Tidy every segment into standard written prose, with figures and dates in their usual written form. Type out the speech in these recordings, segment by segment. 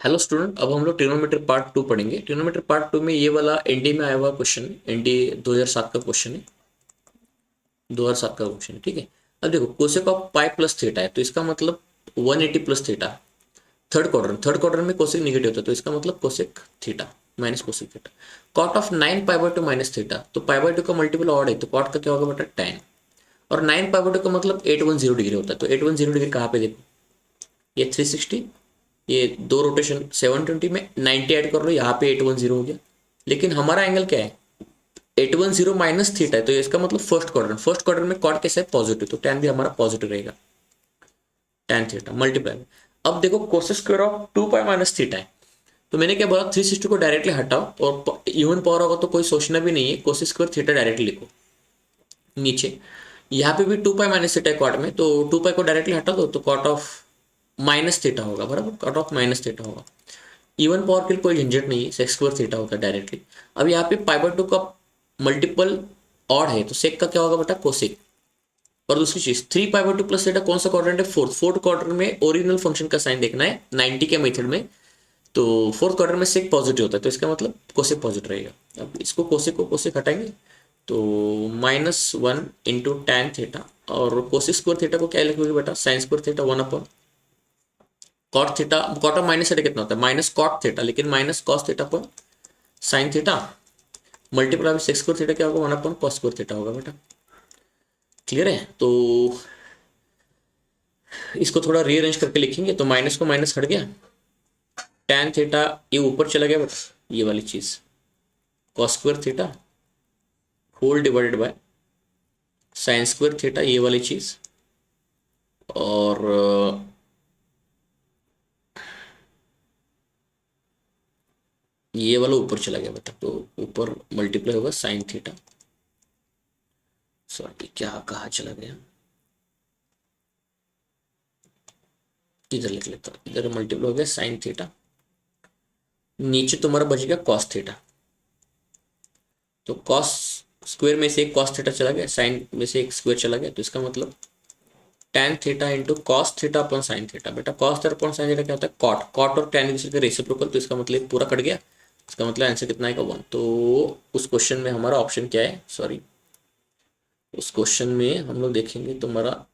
Hello student, अब हम लोग ट्रिग्नोमेट्री पार्ट 2 पढ़ेंगे। ट्रिग्नोमेट्री पार्ट 2 में ये वाला एनडी में आया हुआ क्वेश्चन, एनडी 2007 का क्वेश्चन है। 2007 का क्वेश्चन है, ठीक है। अब देखो, cosec of pi plus theta है तो इसका मतलब 180 प्लस थीटा। थर्ड क्वार्टर में कोसेक निगेटिव होता है तो इसका मतलब cosec theta minus cosec theta. Cot of 9 पाई/2 माइनस थीटा, तो पाई/2 का मल्टीपल ऑड है तो कॉट का क्या होगा बेटा, tan। और 9 पाई/2 का मतलब 810 डिग्री होता है, तो 810 डिग्री कहाँ पे, देखो ये 360, ये दो रोटेशन 720 में 90 ऐड कर लो, यहाँ पे 810 हो गया। लेकिन हमारा एंगल क्या है, 810 माइनस थीटा है, तो इसका मतलब फर्स्ट क्वार्टर में कॉट कैसा है, पॉजिटिव, तो टैन भी हमारा पॉजिटिव रहेगा। Tan theta multiply. अब देखो cosec square of 2 pi minus theta है, तो मैंने क्या बोला, 360 को डायरेक्टली हटाओ और इवन पावर होगा तो कोई सोचना भी नहीं है, कोसेक स्क्वायर थीटा डायरेक्टली लिखो नीचे। यहाँ पे भी 2 पाई माइनस थीटा है कॉट में, तो 2 पाई को डायरेक्टली हटा दो तो कॉट ऑफ माइनस थीटा होगा, बराबर, कॉट ऑफ माइनस थीटा होगा। इवन पावर के लिए कोई झंझट नहीं है, सेक स्क्वायर थीटा होता है डायरेक्टली। अब यहाँ पे पाई/2 का मल्टीपल ऑड है तो सेक का क्या होगा बेटा, कोसेक। और दूसरी चीज 3 पाई/2 प्लस थीटा कौन सा क्वाड्रेंट है, फोर्थ क्वाड्रेंट में ओरिजिनल फंक्शन का साइन देखना है 90 के मेथड में। तो फोर्थ क्वार्टर में सेक पॉजिटिव होता है तो इसका मतलब कोसेक पॉजिटिव रहेगा। अब इसको कोसेक को कोसेक हटाएंगे तो -1 × tan थीटा, और कोसेक स्क्वायर थीटा को क्या लिखोगे बेटा, sine square theta 1 cot theta. Cot of minus theta कितना होता है, माइनस कॉट थीटा, लेकिन माइनस कॉस थीटा पर साइन थीटा मल्टीप्लाई में सेक्स स्क्वायर थीटा क्या होगा, 1/cos स्क्वायर थीटा होगा बेटा। क्लियर है, तो इसको थोड़ा रीअरेंज करके लिखेंगे तो माइनस को माइनस हट गया, tan थीटा ये ऊपर चला गया बेटा, ये वाली चीज cos square theta whole divided by sine square theta, ये वाली चीज। और ये वाला ऊपर चला गया बेटा, तो ऊपर मल्टीप्लाई होगा साइन थीटा। सॉरी, क्या कहा चला गया, इधर लिख लेता हूँ, इधर मल्टीप्लाई हो गया साइन थीटा, नीचे तुम्हारा बचेगा कॉस थीटा। तो कॉस स्क्वायर में से एक कॉस थीटा चला गया, साइन में से एक स्क्वायर चला गया, तो इसका मतलब tan theta into cos theta upon sine theta. बेटा cos theta upon sine theta क्या होता है, कॉट। कॉट और tan एक दूसरे के रेसिप्रोकल, तो इसका मतलब पूरा कट गया। इसका मतलब आंसर कितना आएगा, 1। तो उस क्वेश्चन में हमारा ऑप्शन क्या है, सॉरी, उस क्वेश्चन में हम लोग देखेंगे तुम्हारा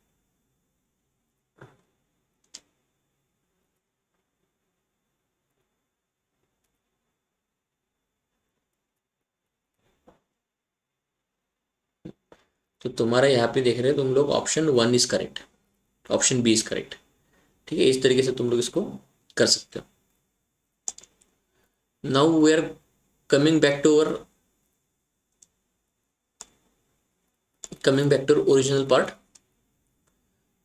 तो तुम्हारा यहाँ पे देख रहे हो तुम लोग, option 1 is correct, option B is correct. ठीक है, इस तरीके से तुम लोग इसको कर सकते हो। Now we are coming back to our original part.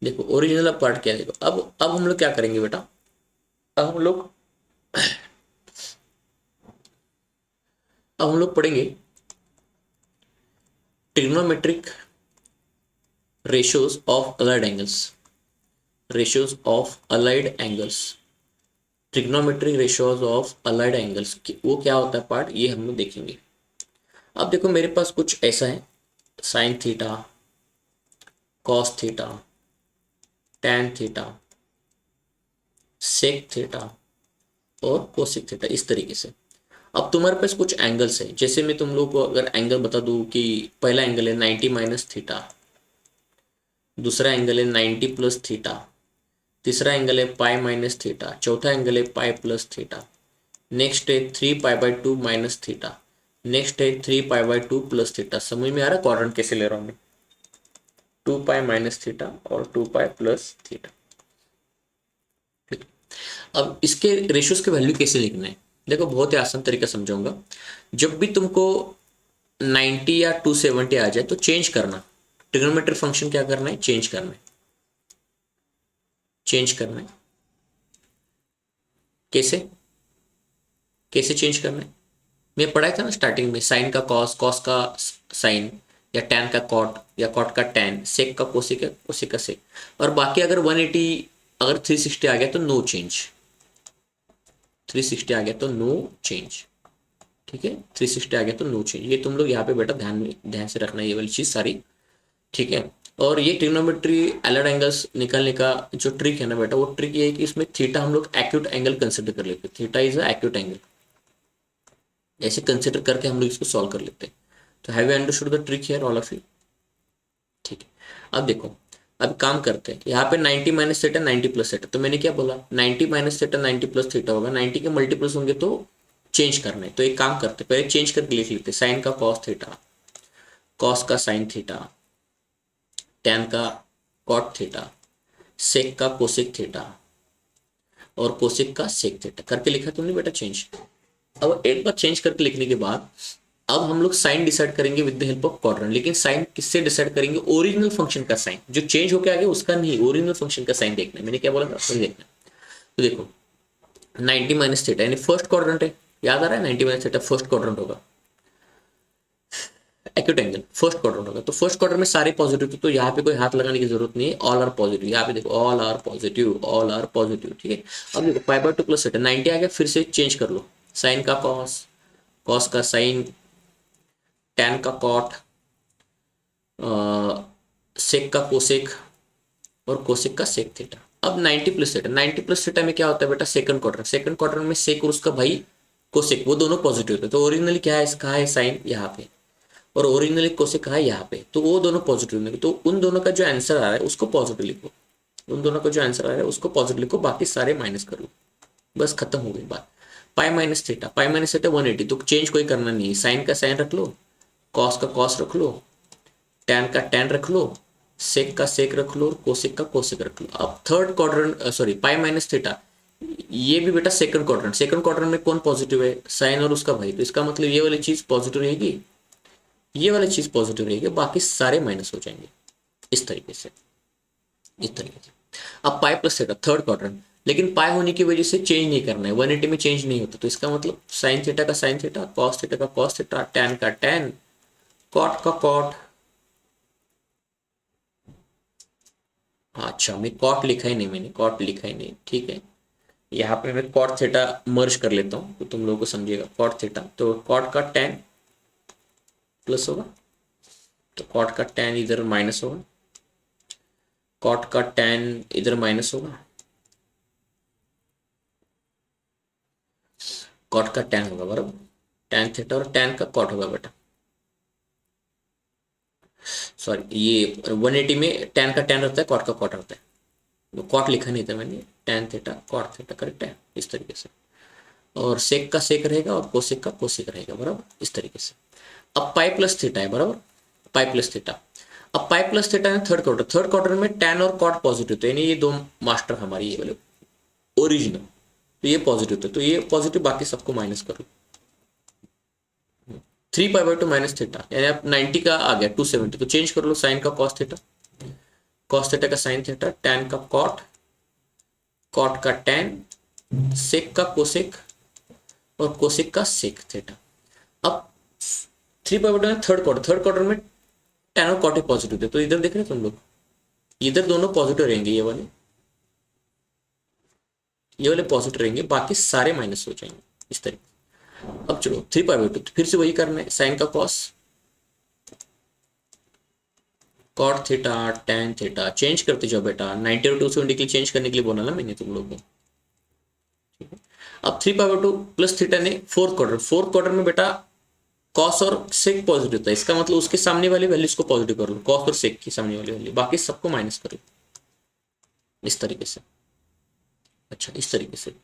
देखो ओरिजिनल पार्ट क्या है, देखो अब हम लोग क्या करेंगे बेटा, अब हम लोग पढ़ेंगे trigonometric ratios of allied angles. Ratios of allied angles, trigonometric ratios of allied angles, वो क्या होता है पार्ट, ये हम लोग देखेंगे। अब देखो मेरे पास कुछ ऐसा है, sine theta, cos theta, tan theta, sec theta और कोसेक थीटा, इस तरीके से। अब तुम्हारे पास कुछ एंगल्स है, जैसे मैं तुम लोग को अगर एंगल बता दूं कि पहला एंगल है 90 माइनस थीटा, दूसरा एंगल है 90 प्लस थीटा, तीसरा एंगल है पाई माइनस थीटा, चौथा एंगल है पाई प्लस थीटा, नेक्स्ट है 3 पाई/2 माइनस थीटा, नेक्स्ट है 3 पाई/2 प्लस थीटा। समझ में आ रहा है क्वाड्रेंट कैसे ले रहा हूँ मैं, 2 पाई माइनस थीटा और 2 पाई प्लस थीटा। अब इसके रेशियोज के वैल्यू कैसे लिखना है, देखो बहुत ही आसान तरीका समझाऊंगा। जब भी तुमको 90 या 270 आ जाए तो चेंज करना, ट्रिग्नोमेट्रिक फंक्शन क्या करना है, चेंज करना है। चेंज करना है कैसे, कैसे चेंज करना है, मैं पढ़ाया था ना स्टार्टिंग में, साइन का कॉस, कॉस का साइन, या टैन का कॉट, या कॉट का टैन, सेक का कोसेक, कोसेक का सेक। और बाकी अगर 180, अगर 360 आ गया तो नो चेंज, 360 आ गया तो नो चेंज। ठीक है, 360 आ गया तो नो चेंज, ये तुम लोग यहाँ पे बेटा ध्यान से रखना, ये वाली चीज सारी। ठीक है, और ये ट्रिग्नोमेट्री एलाइड एंगल्स निकालने का जो ट्रिक है ना बेटा, वो ट्रिक ये है कि इसमें थीटा हम लोग एक्यूट एंगल कंसिडर कर लेते हैं। Theta is a acute angle, ऐसे कंसिडर करके हम लोग इसको सॉल्व कर लेते हैं। तो have you understood the trick here all of you? ठीक है, अब देखो, अब काम करते हैं। यहाँ पे 90 माइनस थीटा 90 प्लस थीटा, तो मैंने क्या बोला, 90 माइनस थीटा 90 प्लस थीटा होगा, 90 के मल्टीपल्स होंगे तो चेंज करना है। तो एक काम करते हैं, पहले चेंज करके लिख लेते हैं। साइन का कॉस थीटा, कॉस का साइन थीटा, टैन का कॉट थीटा, सेक का कोसेक थीटा और कोसेक का सेक थीटा करके लिखा तुमने बेटा चेंज। अब एक बार चेंज करके लिखने के बाद अब हम लोग साइन डिसाइड करेंगे with the help of quadrant. लेकिन साइन किससे डिसाइड करेंगे? ओरिजिनल फंक्शन का साइन, जो चेंज होकर आ गया उसका नहीं, ओरिजिनल फंक्शन का साइन देखना है। मैंने क्या बोला था, वही देखना है। तो देखो 90 माइनस थीटा यानी फर्स्ट क्वाड्रेंट है, याद आ रहा है 90 माइनस थीटा फर्स्ट क्वाड्रेंट होगा, एक्यूट एंगल फर्स्ट क्वाड्रेंट होगा। तो फर्स्ट क्वाड्रेंट में सारे पॉजिटिव थे, तो यहाँ पे कोई हाथ लगाने की जरूरत नहीं है, ऑल आर पॉजिटिव। यहाँ पे देखो all are positive, all are positive, ठीक है। अब देखो पाई बाय 2 प्लस थीटा 90 आ गया, फिर से चेंज कर लो। साइन का कॉस, कॉस का साइन, टैन का कॉट, सेक का कोसेक और कोसेक का सेक थीटा। अब 90 प्लस थीटा, 90 प्लस थीटा में क्या होता है बेटा, सेकंड क्वाड्रेंट। सेकंड क्वाड्रेंट में सेक और उसका भाई कोसेक, वो दोनों पॉजिटिव थे। तो ओरिजिनली क्या है, इसका है साइन यहाँ पे और ओरिजिनली कोसेक है यहाँ पे, तो वो दोनों पॉजिटिव लिखो। तो उन दोनों का जो आंसर आ रहा है उसको पॉजिटिव लिखो, उन दोनों का जो आंसर आ रहा है उसको पॉजिटिव लिखो, बाकी सारे माइनस कर लो, बस खत्म हो गई बात। Pi minus theta, pi minus theta 180, तो चेंज कोई करना नहीं है। साइन का साइन रख लो, कॉस का कॉस रख लो, टैन का टैन रख लो, सेक का सेक रख लो और कोसेक का कोसेक रख लो। अब third quadrant, sorry pi minus theta, ये भी बेटा सेकंड क्वाड्रेंट। सेकंड क्वाड्रेंट में कौन पॉजिटिव है, साइन और उसका भाई, तो इसका मतलब ये वाली चीज पॉजिटिव रहेगी, ये वाली चीज पॉजिटिव रहेगी, बाकी सारे माइनस हो जाएंगे। इस तरीके से, इस तरीके से। अब पाई प्लस थीटा थर्ड क्वाड्रेंट, लेकिन पाई होने की वजह से चेंज नहीं करना है, 180 में चेंज नहीं होता। तो इसका मतलब साइन थीटा का साइन थीटा, कॉस थीटा का कॉस थीटा, टैन का टैन, कॉट का कॉट। अच्छा मैं कॉट लिखा ही नहीं, मैंने कॉट लिखा ही नहीं, ठीक है। यहाँ पे मैं कॉट थीटा मर्ज कर लेता हूँ तो तुम लोगों को समझिएगा। कॉट थीटा, तो कॉट का टैन प्लस होगा, तो कॉट का टैन इधर माइनस होगा, कॉट का टैन इधर माइनस होगा, कॉट का टैन होगा बराबर, टैन थीटा और टैन का कॉट होगा बेटा। सॉरी ये 180 में टैन का टैन रहता है, कॉट का कॉट रहता है, तो कॉट लिखा नहीं था मैंने, tan theta cot theta, correct है इस तरीके से। और सेक का सेक रहेगा और कोसेक का कोसेक रहेगा बराबर, इस तरीके से। अब पाई प्लस थीटा है बराबर, पाई प्लस थीटा। अब पाई प्लस थीटा है थर्ड क्वार्टर, थर्ड क्वार्टर में टैन और कॉट पॉजिटिव थे, यानी ये दो मास्टर हमारी ये वाले ओरिजिनल, तो ये पॉजिटिव थे, तो ये पॉजिटिव, बाकी सबको माइनस करो। 3 पाई बाय 2 माइनस थीटा, यानी आप 90 का आ गया 270, तो चेंज कर लो। साइन का कॉस थीटा, कॉस थीटा का साइन थीटा, टैन का कॉट, कॉट का टैन, सेक का कोसेक और कोसेक का सेक थीटा। अब 3 पाई by 2 third quarter, third quarter में टैन और कॉट पॉजिटिव थे, तो इधर देख रहे हो तुम लोग, इधर दोनों पॉजिटिव रहेंगे, ये वाले पॉजिटिव रहेंगे, बाकी सारे माइनस हो जाएंगे इस तरीके। अब चलो 3 पाई बाय 2, फिर से वही करना है। साइन का cos, cot theta, tan theta, change करते जाओ बेटा। 90 और 270 के लिए चेंज करने के लिए बोला ना मैंने तुम लोगों को, ठीक है। अब 3 पाई बाय 2 प्लस थीटा ने फोर्थ क्वार्टर, फोर्थ क्वार्टर में बेटा कॉस और सेक पॉजिटिव था, इसका मतलब उसके सामने वाली वैल्यूज को पॉजिटिव कर लो, कॉस और सेक की सामने वाली वैल्यू, बाकी सबको माइनस कर लो इस तरीके से। अच्छा इस तरीके से।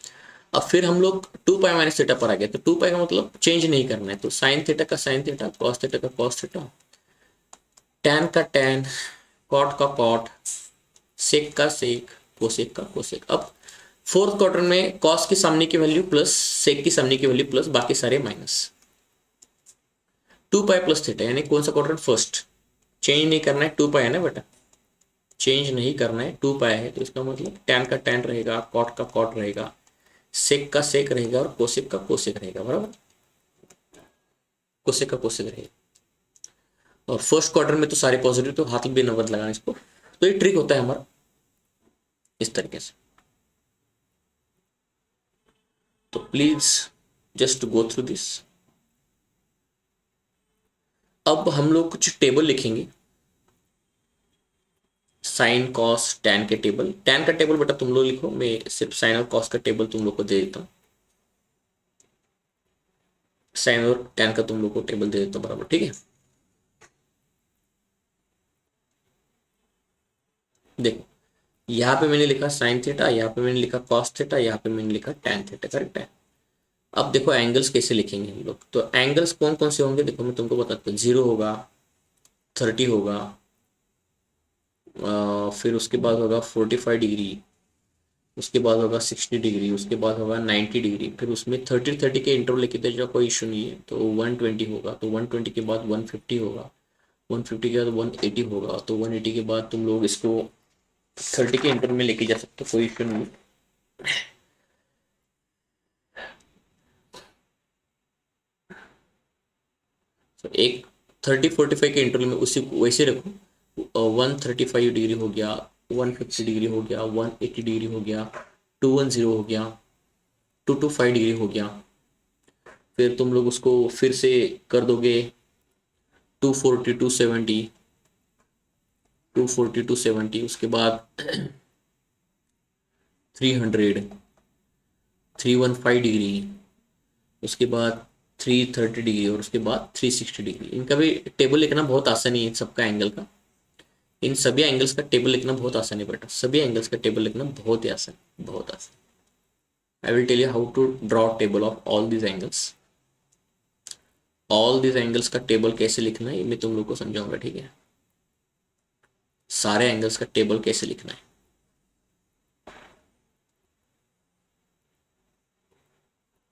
अब फिर हम लोग 2 पाई माइनस थीटा पर आ गए, तो 2 पाई का मतलब चेंज नहीं करना है, तो साइन थीटा का साइन थीटा, कॉस थीटा का कॉस थीटा, टैन का टैन, कॉट का कॉट, सेक का सेक, कोसेक का कोसेक। अब फोर्थ क्वार्टर में कॉस की सामने की वैल्यू प्लस, सेक की सामने की वैल्यू प्लस, बाकी सारे माइनस। 2 पाई प्लस थीटा, यानी कौन सा क्वार्टर, फर्स्ट। चेंज नहीं करना है, 2 पाई है ना बेटा, चेंज नहीं करना है, 2 पाई है, तो इसका मतलब टैन का टैन रहेगा, कॉट का कॉट रहेगा, सेक का सेक रहेगा और कोसेक का कोसेक रहेगा बराबर, कोसेक का कोसेक रहेगा। और फर्स्ट क्वार्टर में तो सारे पॉजिटिव, तो हाथ भी नंबर लगाना इसको। तो ये ट्रिक होता है हमारा इस तरीके से। तो please just go through this. अब हम लोग कुछ टेबल लिखेंगे, साइन कॉस टैन के टेबल, टैन का टेबल बेटा तुम लोग लिखो, मैं सिर्फ साइन और कॉस का टेबल तुम लोग को दे देता हूँ, साइन और टैन का तुम लोग को टेबल दे देता हूँ बराबर, ठीक है। देखो यहाँ पे मैंने लिखा साइन थीटा, यहाँ पे मैंने लिखा कॉस थीटा, यहाँ पे मैंने लिखा टैन थीटा, करेक्ट है। अब देखो एंगल्स कैसे लिखेंगे हम लोग, तो एंगल्स कौन कौन से होंगे देखो मैं तुमको बताता हूँ, 0 होगा, 30 होगा, फिर उसके बाद होगा 45 डिग्री, उसके बाद होगा 60 डिग्री, उसके बाद होगा 90 डिग्री, फिर उसमें 30 के इंटरवल लेके दे जाओ, कोई इशू नहीं है। तो 120 होगा, तो 120 के बाद 150 होगा, 150 के बाद 180 होगा, तो 180 के बाद तुम लोग इसको 30 के इंटरवल में लेके जा सकते हो, कोई इशू नहीं है। तो एक 30-45 के इंटरवल में उसी वैसे रखो, 135 डिग्री हो गया, 150 डिग्री हो गया, 180 डिग्री हो गया, 210 हो गया, 225 डिग्री हो गया, फिर तुम लोग उसको फिर से कर दोगे 240, 270, 240, 270, उसके बाद 300, 315 डिग्री, उसके बाद 330 डिग्री और उसके बाद 360 डिग्री। इनका भी टेबल लिखना बहुत आसान है, इन सबका एंगल का, इन सभी एंगल्स का टेबल लिखना बहुत आसान है बेटा, सभी एंगल्स का टेबल लिखना बहुत ही आसान, बहुत आसान। I will tell you how to draw table of all these angles, all these angles का टेबल कैसे लिखना है मैं तुम लोग को समझाऊंगा, ठीक है। सारे एंगल्स का टेबल कैसे लिखना है,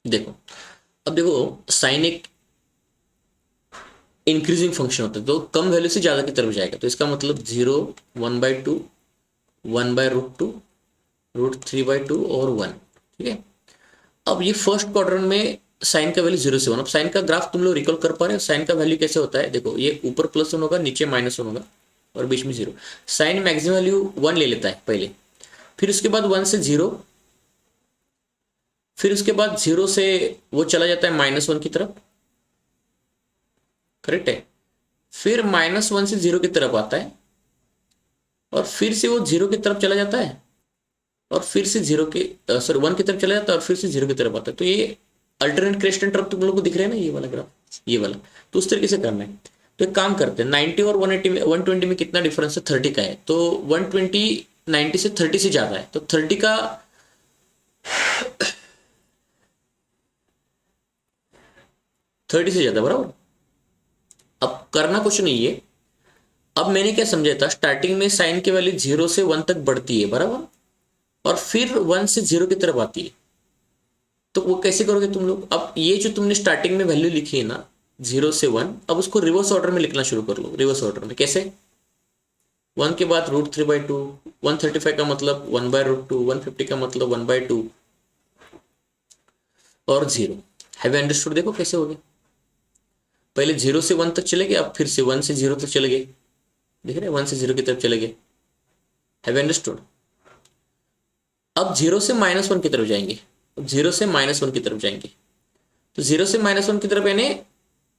देखो अब देखो साइन एक इंक्रीजिंग फंक्शन होता है, तो कम वैल्यू से ज्यादा की तरफ जाएगा, तो इसका मतलब 0, 1/2, 1/√2, √3/2 और 1, ठीक है। अब ये फर्स्ट क्वाड्रेंट में साइन का वैल्यू 0 से 1, अब साइन का ग्राफ तुम लोग रिकॉल कर पा रहे हो, साइन का वैल्यू कैसे होता है देखो, ये ऊपर +1 होगा, नीचे -1 होगा और बीच में 0। साइन मैक्सिमम वैल्यू 1 ले लेता है पहले, फिर उसके बाद 1 से 0, फिर उसके बाद 0 से वो चला जाता है -1 की तरफ, करेक्ट है। फिर -1 से 0 की तरफ आता है और फिर से वो 0 की तरफ चला जाता है और फिर से 0 के सॉरी 1 की तरफ चला जाता है और फिर से 0 की तरफ आता है। तो ये अल्टरनेट क्रेस्ट एंड ट्रफ तुम लोग को दिख रहा है ना, ये वाला ग्राफ, ये वाला, तो उस तरीके से करना है। तो एक काम करते हैं, 90 और 180 में 120 में कितना डिफरेंस है, 30 का है, तो 120 90 से 30 से ज्यादा है, तो 30 का 30 से ज्यादा बराबर। अब करना कुछ नहीं है, अब मैंने क्या समझा था, स्टार्टिंग में साइन की वैल्यू 0 से 1 तक बढ़ती है बराबर, और फिर 1 से 0 की तरफ आती है। तो वो कैसे करोगे तुम लोग, अब ये जो तुमने स्टार्टिंग में वैल्यू लिखी है ना 0 से 1, अब उसको रिवर्स ऑर्डर में लिखना शुरू कर लो, रिवर्स ऑर्डर में कैसे, 1 के बाद √3/2, 135 का मतलब 1/√2, 150 का मतलब 1/2 और 0। हैव यू अंडरस्टूड, देखो कैसे हो गया, पहले 0 से 1 तक चले गए, अब फिर से 1 से 0 तक चले गए, देख रहे हैं 1 से 0 की तरफ चले गए, हैव यू अंडरस्टूड। अब 0 से -1 की तरफ जाएंगे, अब 0 से -1 की तरफ जाएंगे, तो 0 से -1 की तरफ यानी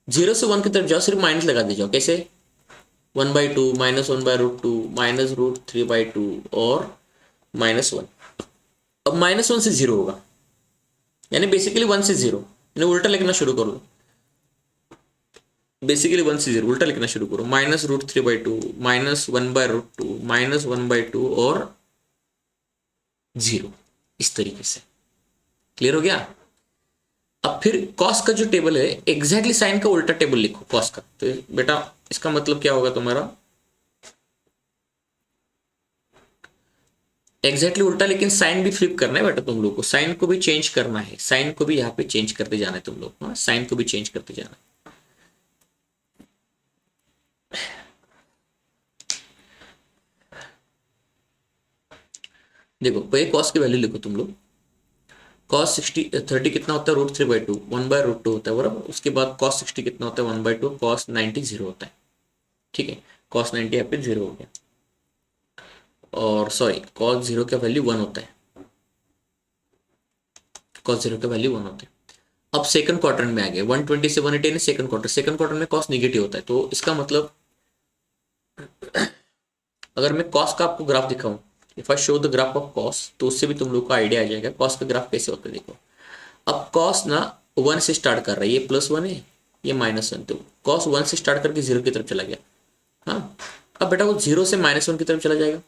0 से 1 की तरफ जाओ, सिर्फ माइनस लगा दे जाओ, कैसे 1/2 -1/√2 -√3/2 और -1। अब -1 से 0 होगा, यानी बेसिकली 1 से 0, यानी उल्टा लिखना शुरू करो, बेसिकली 1 से 0 उल्टा लिखना शुरू करो, -√3/2 -1/√2 -1/2 और 0, इस तरीके से। क्लियर हो गया। अब फिर कॉस का जो टेबल है एग्जैक्टली साइन का उल्टा टेबल लिखो कॉस का, तो बेटा इसका मतलब क्या होगा तुम्हारा, एग्जैक्टली उल्टा, लेकिन साइन भी फ्लिप करना है बेटा तुम लोग को, साइन को भी चेंज करना है, साइन को भी यहाँ पे चेंज करते जाना है तुम लोग को, साइन को भी चेंज करते जाना है। देखो पहले कॉस की वैल्यू लिखो तुम लोग, कॉस 30 कितना होता है, √3/2, 1/√2 होता है बराबर, उसके बाद कॉस 60 कितना होता है 1/2, कॉस 90 0 होता है, ठीक है। कॉस 90 यहाँ पे 0 हो गया, और सॉरी कॉस 0 का वैल्यू 1 होता है, कॉस 0 का वैल्यू 1 होता है। अब सेकंड क्वार्टर में आ गए, 120 से 180 सेकंड क्वार्टर, सेकंड क्वार्टर में कॉस निगेटिव होता है, तो इसका मतलब अगर मैं कॉस का आपको ग्राफ दिखाऊं, if I show the graph of cos, तो उससे भी तुम लोग को आइडिया आ जाएगा कॉस का ग्राफ कैसे होता है। देखो अब कॉस ना 1 से स्टार्ट कर रहा है, ये +1 है, ये -1, तो कॉस 1 से स्टार्ट करके 0 की तरफ चला गया। हाँ, अब बेटा वो 0 से -1 की तरफ चला जाएगा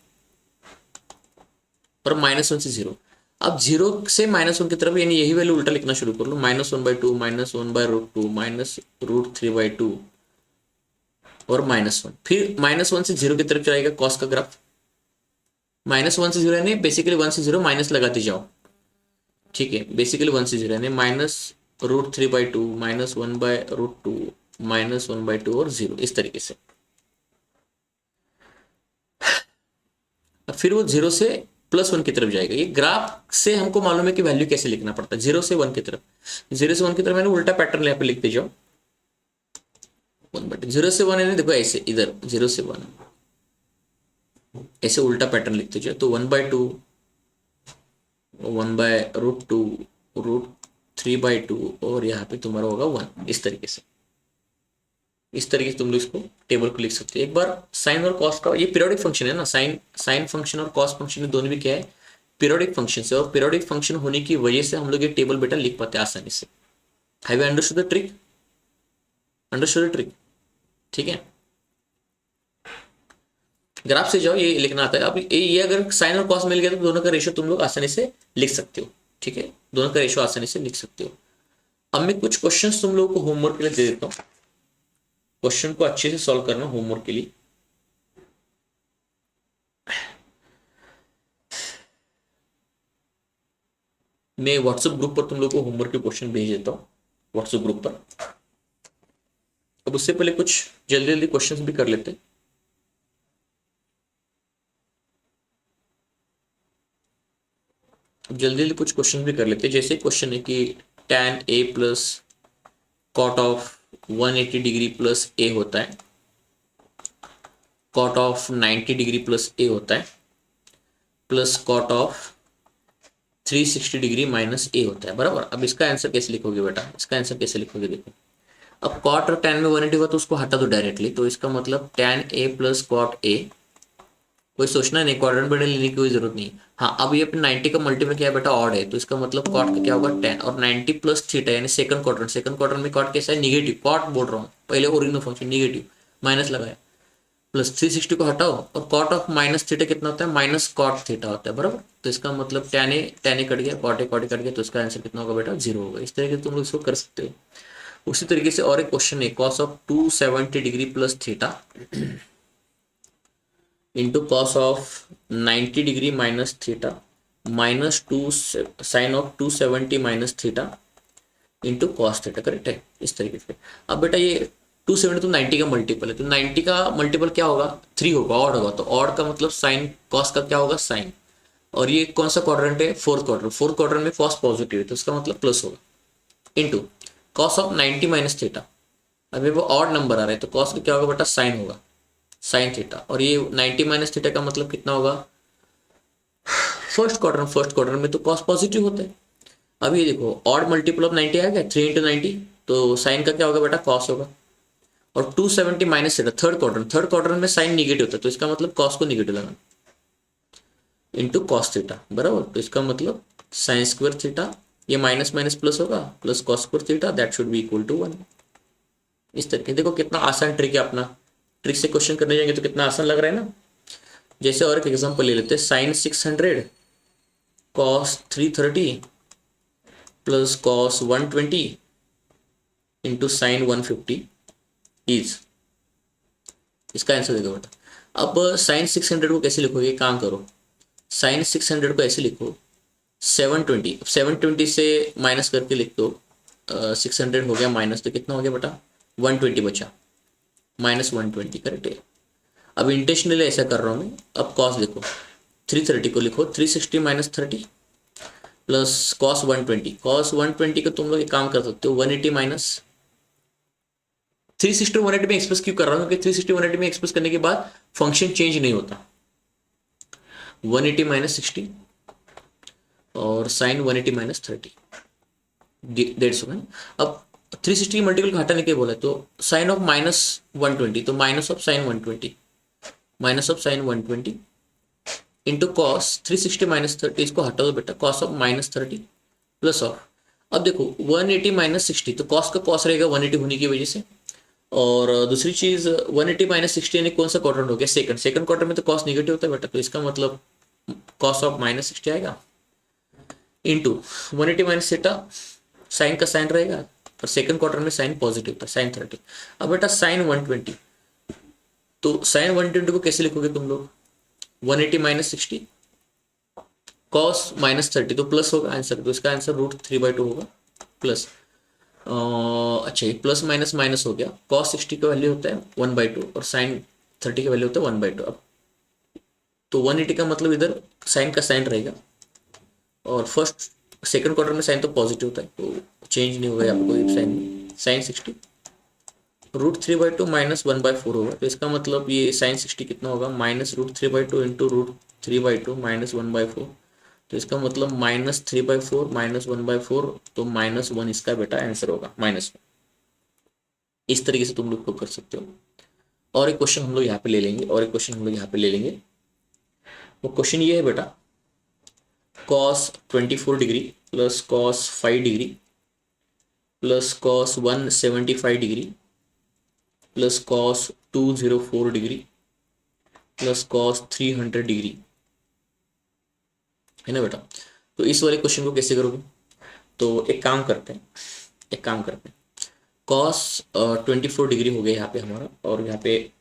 और -1 से 0। अब 0 से -1 की तरफ, यानी यही वैल्यू उल्टा लिखना शुरू कर लो, -1/2 -1/√2 -√3/2 और -1, फिर -1 से 0 की तरफ चलाएगा कॉस का ग्राफ। -1 से 0 यानी बेसिकली 1 से 0 माइनस लगाते जाओ, ठीक है, बेसिकली 1 से 0 यानी -√3/2 -1/√2 -1/2 और 0, इस तरीके से। अब फिर वो 0 से +1 की तरफ जाएगा। ये ग्राफ से हमको मालूम है कि वैल्यू कैसे लिखना पड़ता है, 0 से 1 की तरफ। 0 से 1 की तरफ मैंने उल्टा पैटर्न यहाँ पे लिखते जाओ, 0 से 1 यानी देखो ऐसे, इधर 0 से 1 ऐसे उल्टा पैटर्न लिखते जाओ, तो 1/2 1/√2 √3/2 और यहाँ पे तुम्हारा होगा 1, इस तरीके से। इस तरीके से तुम लोग इसको टेबल को लिख सकते हो। एक बार साइन और कॉस का, ये पीरियोडिक फंक्शन है ना, साइन फंक्शन और कॉस फंक्शन दोनों भी क्या है, पीरियोडिक फंक्शन है, और पीरियोडिक फंक्शन होने की वजह से हम लोग ये टेबल बेटा लिख पाते हैं आसानी से। Have you understood the trick? Understood the trick, ठीक है। ग्राफ से जाओ, ये लिखना आता है। अब ये अगर साइन और कॉस मिल गया तो दोनों का रेशियो तुम लोग आसानी से लिख सकते हो, ठीक है, दोनों का रेशियो आसानी से लिख सकते हो। अब मैं कुछ क्वेश्चंस तुम लोगों को होमवर्क के लिए दे देता हूँ, क्वेश्चन को अच्छे से सॉल्व करना होमवर्क के लिए। मैं व्हाट्सएप ग्रुप पर तुम लोग को होमवर्क के क्वेश्चन भेज देता हूँ, व्हाट्सएप ग्रुप पर। अब उससे पहले कुछ जल्दी जल्दी क्वेश्चंस भी कर लेते हैं। अब जल्दी जल्दी कुछ क्वेश्चन भी कर लेते हैं। जैसे क्वेश्चन है कि tan a plus cot of 180 degree plus a होता है, cot of 90 degree plus a होता है, plus cot of 360 degree minus a होता है, बराबर। अब इसका आंसर कैसे लिखोगे बेटा, इसका आंसर कैसे लिखोगे, देखो अब कॉट और tan में 180 हुआ तो उसको हटा दो डायरेक्टली, तो इसका मतलब tan a plus cot a, कोई सोचना नहीं, क्वाड्रेंट बेटा लेने की कोई जरूरत नहीं। हाँ, अब ये अपने 90 का मल्टीपल क्या है बेटा, ऑड है, तो इसका मतलब कॉट का क्या होगा 10, और 90 प्लस थीटा यानी सेकंड क्वाड्रेंट, सेकंड क्वाड्रेंट में कॉट कैसा है, निगेटिव, कॉट बोल रहा हूँ, पहले ओरिजिनल फंक्शन निगेटिव, माइनस लगाया, प्लस 360 को हटाओ, और कॉट ऑफ माइनस थीटा कितना होता है, माइनस कॉट थीटा होता है, बराबर। तो इसका मतलब tan ए कट गया, कॉट ए कट गया, तो इसका आंसर कितना होगा बेटा, 0 होगा। इस तरीके से तुम लोग इसको कर सकते हो। उसी तरीके से और एक क्वेश्चन है, cos of 270 degree plus theta into cos of 90 degree minus theta minus 2 sine of 270 minus theta into cos theta, correct है, इस तरीके से। अब बेटा ये 270 तो 90 का मल्टीपल है, तो 90 का मल्टीपल क्या होगा, 3 होगा, ऑड होगा, तो ऑड का मतलब साइन, कॉस का क्या होगा साइन, और ये कौन सा क्वाड्रेंट है, फोर्थ क्वाड्रेंट, फोर्थ क्वाड्रेंट में कॉस पॉजिटिव है, तो इसका मतलब प्लस होगा, into cos of 90 minus theta. अभी वो ऑड नंबर आ रहा है, तो कॉस का क्या होगा बेटा, साइन होगा, साइन थीटा, और ये 90 माइनस थीटा का मतलब कितना होगा, फर्स्ट क्वाड्रेंट, फर्स्ट क्वाड्रेंट में तो कॉस पॉजिटिव होता है। अब ये देखो ऑड मल्टीपल ऑफ 90 आ गया, 3 × 90, तो साइन का क्या होगा बेटा, कॉस होगा, और 270 minus theta third quadrant, third quadrant में साइन निगेटिव होता है, तो इसका मतलब कॉस को निगेटिव लगाना, इंटू कॉस थीटा, बराबर। तो इसका मतलब साइन स्क्वायर थीटा, ये माइनस माइनस प्लस होगा, plus cos square theta, that should be equal to 1। इस तरीके देखो कितना आसान ट्रिक है अपना, ट्रिक से क्वेश्चन करने जाएंगे तो कितना आसान लग रहा है ना। जैसे और एक एग्जांपल ले लेते हैं, sine 600 cos 330 plus cos 120 into sine 150 is, इसका आंसर देखो बेटा। अब साइन 600 को कैसे लिखोगे, काम करो, साइन 600 को ऐसे लिखो 720, 720 से माइनस करके लिख दो, 600 हो गया माइनस, तो कितना हो गया बेटा, 120 बचा, माइनस 120, करेक्ट है। अब इंटेंशनली ऐसा कर रहा हूँ मैं। अब कॉस देखो 330 को लिखो 360 माइनस 30 प्लस कॉस 120, कॉस 120 को तुम लोग एक काम कर सकते हो 180 माइनस 360 180 में एक्सप्रेस क्यों कर रहा हूँ, क्योंकि 360 180 में एक्सप्रेस करने के बाद फंक्शन चेंज नहीं होता, 180 माइनस 60 और साइन 180 माइनस 30, 150 है। अब 360 मल्टीपल को हटाने के बोला, तो साइन ऑफ माइनस 120, तो minus of sine 120, minus of sine 120 into cos 360 minus 30, इसको हटा दो बेटा, cos of minus 30 plus of, अब देखो 180 माइनस 60, तो कॉस का कॉस रहेगा 180 होने की वजह से। और दूसरी चीज 180 माइनस 60 यानी कौन सा क्वाड्रेंट हो गया, सेकंड, सेकंड क्वार्टर में तो कॉस निगेटिव होता है बेटा, तो इसका मतलब कॉस ऑफ माइनस 60 आएगा इंटू 180 माइनस थीटा, साइन का साइन रहेगा, और सेकंड क्वार्टर में साइन पॉजिटिव था, साइन 30। अब बेटा साइन 120, तो साइन 120 को कैसे लिखोगे तुम लोग, 180 माइनस 60 कॉस माइनस 30, तो प्लस होगा आंसर, तो इसका आंसर √3/2 होगा प्लस। अच्छा ये प्लस माइनस माइनस हो गया, कॉस 60 का वैल्यू होता है 1/2 और साइन 30 का वैल्यू होता है 1/2। अब तो 180 का मतलब इधर साइन का साइन रहेगा, और फर्स्ट सेकंड क्वार्टर में साइन तो पॉजिटिव होता है, तो चेंज नहीं होगा आपको साइन में, साइन 60 √3/2 माइनस 1/4 होगा, तो इसका मतलब ये साइन 60 कितना होगा, माइनस √3/2 इंटू √3/2 माइनस 1/4, तो इसका मतलब -3/4 माइनस 1/4, तो -1 इसका बेटा आंसर होगा, -1। इस तरीके से तुम लोग को कर सकते हो। और एक क्वेश्चन हम लोग यहाँ पे ले लेंगे, और एक क्वेश्चन हम लोग यहाँ पे ले लेंगे। वो क्वेश्चन ये है बेटा, cos 24 degree plus cos 5 degree plus cos 175 degree plus cos 204 degree plus cos 300 degree है ना बेटा। तो इस वाले क्वेश्चन को कैसे करोगे, तो एक काम करते हैं, एक काम करते हैं, कॉस 24 डिग्री हो गया यहाँ पे हमारा, और यहाँ पे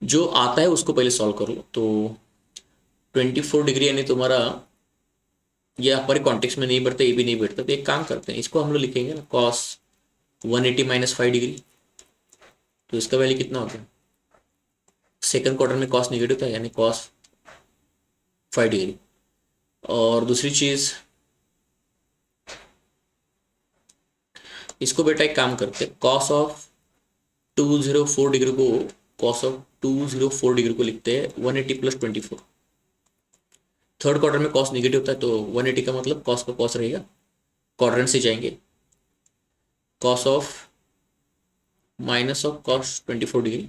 जो आता है उसको पहले सॉल्व कर लो। तो 24 डिग्री यानी तुम्हारा, ये हमारे कॉन्टेक्स्ट में नहीं बैठता, ये भी नहीं बैठता, तो एक काम करते हैं, इसको हम लोग लिखेंगे ना कॉस 180 माइनस 5 डिग्री, तो इसका वैल्यू कितना होता है, सेकंड क्वार्टर में कॉस निगेटिव था यानी कॉस 5 डिग्री। और दूसरी चीज, इसको बेटा एक काम करते हैं, कॉस ऑफ 204 डिग्री को, कॉस ऑफ 204 डिग्री को लिखते हैं 180 प्लस 24, थर्ड क्वार्टर में कॉस निगेटिव होता है, तो 180 का मतलब कॉस का कॉस रहेगा, क्वाड्रेंट से जाएंगे, cos of minus of cos 24 degree,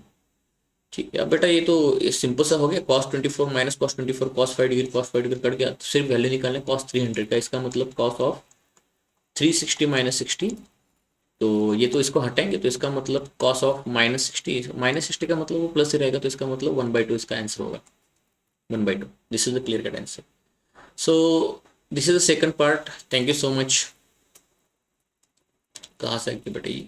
ठीक है। अब बेटा ये तो सिंपल सा हो गया, cos 24 minus cos 24, cos 5 degree, cos 5 degree cut गया, तो सिर्फ वैल्यू निकालने कॉस 300 का, इसका मतलब कॉस ऑफ 360 माइनस 60, तो ये तो इसको हटाएंगे, तो इसका मतलब कॉस ऑफ -60 का मतलब वो प्लस ही रहेगा, तो इसका मतलब 1/2 इसका आंसर होगा, 1/2। This is the clear cut answer. So this is the second part, thank you so much. कहाँ से आगे बेटा ये